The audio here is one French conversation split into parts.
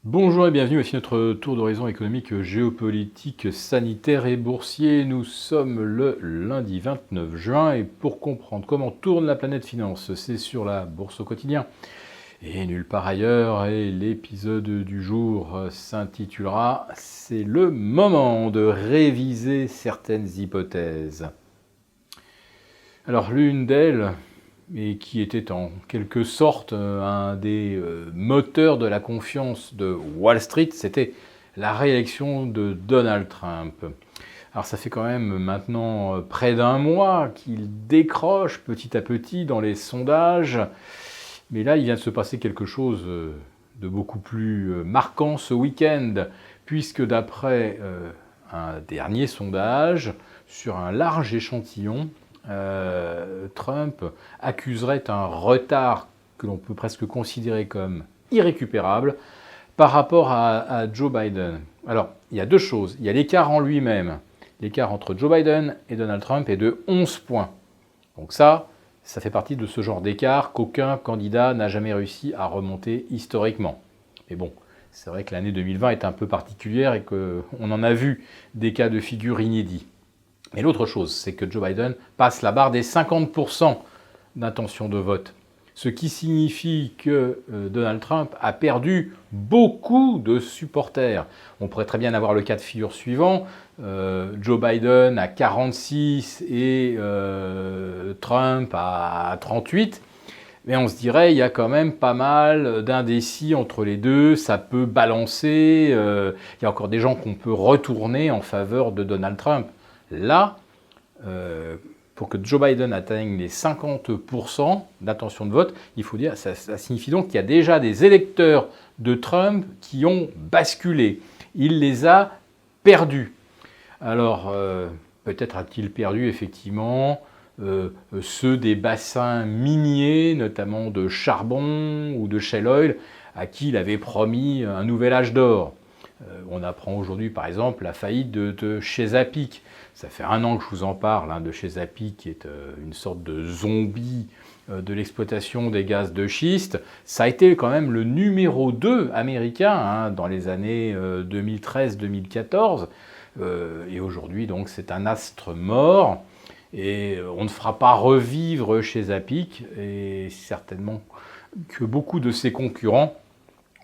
Bonjour et bienvenue, voici notre tour d'horizon économique, géopolitique, sanitaire et boursier. Nous sommes le lundi 29 juin et pour comprendre comment tourne la planète finance, c'est sur la bourse au quotidien et nulle part ailleurs. Et l'épisode du jour s'intitulera C'est le moment de réviser certaines hypothèses. Alors l'une d'elles, et qui était en quelque sorte un des moteurs de la confiance de Wall Street, c'était la réélection de Donald Trump. Alors ça fait quand même maintenant près d'un mois qu'il décroche petit à petit dans les sondages, mais là il vient de se passer quelque chose de beaucoup plus marquant ce week-end, puisque d'après un dernier sondage sur un large échantillon, Trump accuserait un retard que l'on peut presque considérer comme irrécupérable par rapport à Joe Biden. Alors, il y a deux choses. Il y a l'écart en lui-même. L'écart entre Joe Biden et Donald Trump est de 11 points. Donc ça fait partie de ce genre d'écart qu'aucun candidat n'a jamais réussi à remonter historiquement. Mais bon, c'est vrai que l'année 2020 est un peu particulière et qu'on en a vu des cas de figure inédits. Mais l'autre chose, c'est que Joe Biden passe la barre des 50% d'intention de vote. Ce qui signifie que Donald Trump a perdu beaucoup de supporters. On pourrait très bien avoir le cas de figure suivant. Joe Biden à 46 et Trump à 38. Mais on se dirait, il y a quand même pas mal d'indécis entre les deux. Ça peut balancer. Il y a encore des gens qu'on peut retourner en faveur de Donald Trump. Là, pour que Joe Biden atteigne les 50% d'intention de vote, il faut dire, ça signifie donc qu'il y a déjà des électeurs de Trump qui ont basculé. Il les a perdus. Alors, peut-être a-t-il perdu effectivement ceux des bassins miniers, notamment de charbon ou de shale oil, à qui il avait promis un nouvel âge d'or. On apprend aujourd'hui, par exemple, la faillite de Chesapeake. Ça fait un an que je vous en parle, de Chesapeake, qui est une sorte de zombie de l'exploitation des gaz de schiste. Ça a été quand même le numéro 2 américain dans les années 2013-2014. Et aujourd'hui, donc, c'est un astre mort. Et on ne fera pas revivre Chesapeake. Et certainement que beaucoup de ses concurrents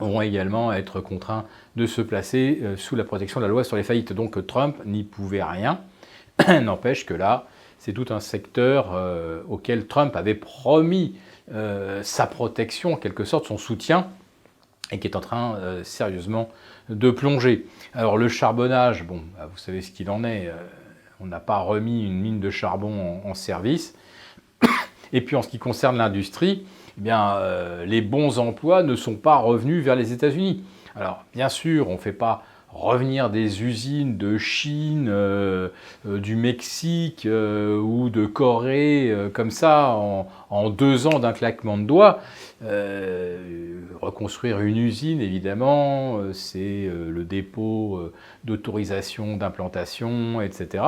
vont également être contraints de se placer sous la protection de la loi sur les faillites. Donc Trump n'y pouvait rien. N'empêche que là, c'est tout un secteur auquel Trump avait promis sa protection, en quelque sorte son soutien, et qui est en train sérieusement de plonger. Alors le charbonnage, bon, vous savez ce qu'il en est. On n'a pas remis une mine de charbon en service. Et puis en ce qui concerne l'industrie, eh bien, les bons emplois ne sont pas revenus vers les États-Unis. Alors bien sûr, on ne fait pas revenir des usines de Chine, du Mexique ou de Corée comme ça en 2 ans d'un claquement de doigts. Reconstruire une usine, évidemment, c'est le dépôt d'autorisation d'implantation, etc.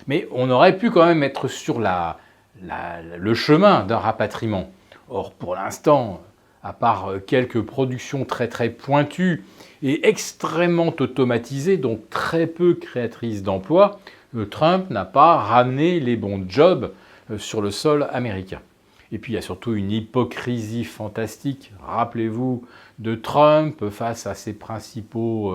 Mais on aurait pu quand même être sur le chemin d'un rapatriement. Or, pour l'instant, à part quelques productions très très pointues et extrêmement automatisées, donc très peu créatrices d'emplois, Trump n'a pas ramené les bons jobs sur le sol américain. Et puis il y a surtout une hypocrisie fantastique, rappelez-vous, de Trump face à ses principaux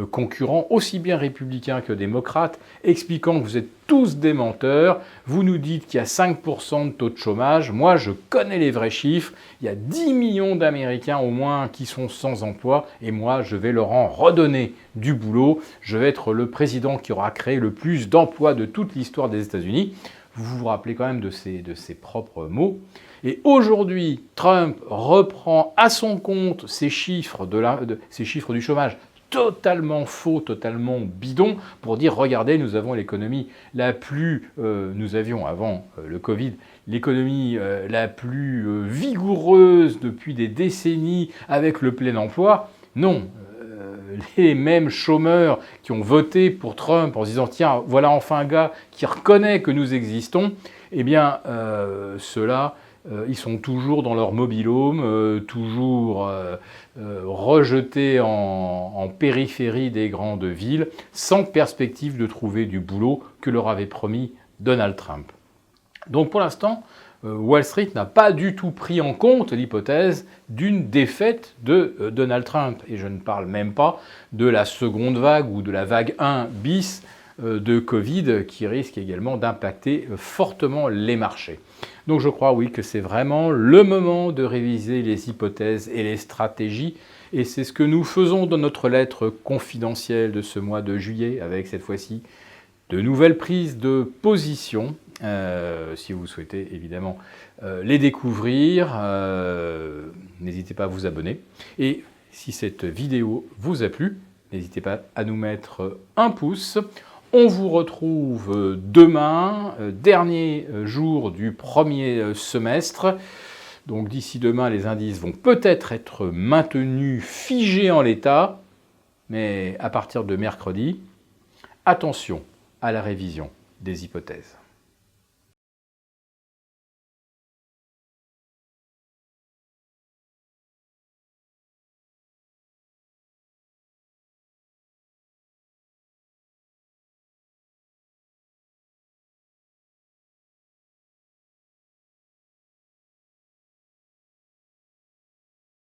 concurrents, aussi bien républicains que démocrates, expliquant que vous êtes tous des menteurs, vous nous dites qu'il y a 5% de taux de chômage, moi je connais les vrais chiffres, il y a 10 millions d'Américains au moins qui sont sans emploi, et moi je vais leur en redonner du boulot, je vais être le président qui aura créé le plus d'emplois de toute l'histoire des États-Unis. Vous vous rappelez quand même de ses propres mots. Et aujourd'hui, Trump reprend à son compte ces chiffres, ces chiffres du chômage totalement faux, totalement bidons, pour dire, regardez, nous avons l'économie la plus, nous avions avant le Covid, l'économie la plus vigoureuse depuis des décennies avec le plein emploi. Non, les mêmes chômeurs qui ont voté pour Trump en se disant tiens, voilà enfin un gars qui reconnaît que nous existons, eh bien ceux-là, Ils sont toujours dans leur mobil-home, toujours rejetés en périphérie des grandes villes, sans perspective de trouver du boulot que leur avait promis Donald Trump. Donc pour l'instant, Wall Street n'a pas du tout pris en compte l'hypothèse d'une défaite de Donald Trump. Et je ne parle même pas de la seconde vague ou de la vague 1 bis de Covid qui risque également d'impacter fortement les marchés. Donc je crois oui que c'est vraiment le moment de réviser les hypothèses et les stratégies. Et c'est ce que nous faisons dans notre lettre confidentielle de ce mois de juillet avec cette fois-ci de nouvelles prises de position. Si vous souhaitez évidemment les découvrir, n'hésitez pas à vous abonner. Et si cette vidéo vous a plu, n'hésitez pas à nous mettre un pouce. On vous retrouve demain, dernier jour du premier semestre. Donc d'ici demain, les indices vont peut-être être maintenus figés en l'état, mais à partir de mercredi, attention à la révision des hypothèses.